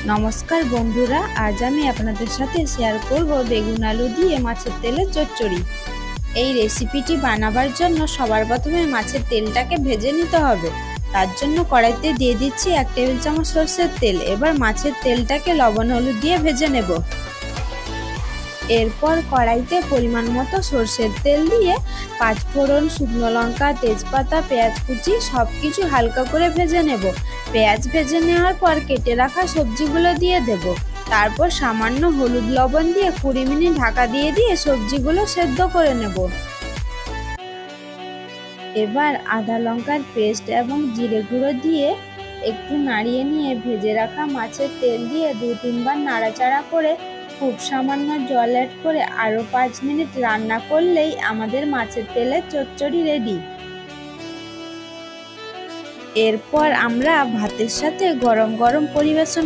নমস্কার বন্ধুরা, আজ আমি আপনাদের সাথে শেয়ার করব বেগুন আলু দিয়ে মাছের তেলের চচ্চড়ি। এই রেসিপিটি বানাবার জন্য সবার প্রথমে মাছের তেলটাকে ভেজে নিতে হবে। তার জন্য কড়াইতে দিয়ে দিচ্ছি 1 টেবিল চামচ সরষের তেল। এবার মাছের তেলটাকে লবণ হলুদ দিয়ে ভেজে নেব। এরপর কড়াইতে পরিমাণ মতো সরষের তেল দিয়ে 5 ফোড়ন, শুকনো লঙ্কা, তেজপাতা, পেঁয়াজ কুচি সব কিছু হালকা করে ভেজে নেব। পেঁয়াজ ভেজে নেওয়ার পর কেটে রাখা সবজিগুলো দিয়ে দেব। তারপর সামান্য হলুদ লবণ দিয়ে 20 মিনিট ঢাকা দিয়ে সবজিগুলো সেদ্ধ করে নেব। এবার আদা লঙ্কার পেস্ট এবং জিরে গুঁড়ো দিয়ে একটু নাড়িয়ে নিয়ে ভেজে রাখা মাছের তেল দিয়ে 2-3 বার নাড়াচাড়া করে খুব সামান্য জল অ্যাড করে আরও 5 মিনিট রান্না করলেই আমাদের মাছের তেলের চচ্চড়ি রেডি। এরপর আমরা ভাতের সাথে গরম গরম পরিবেশন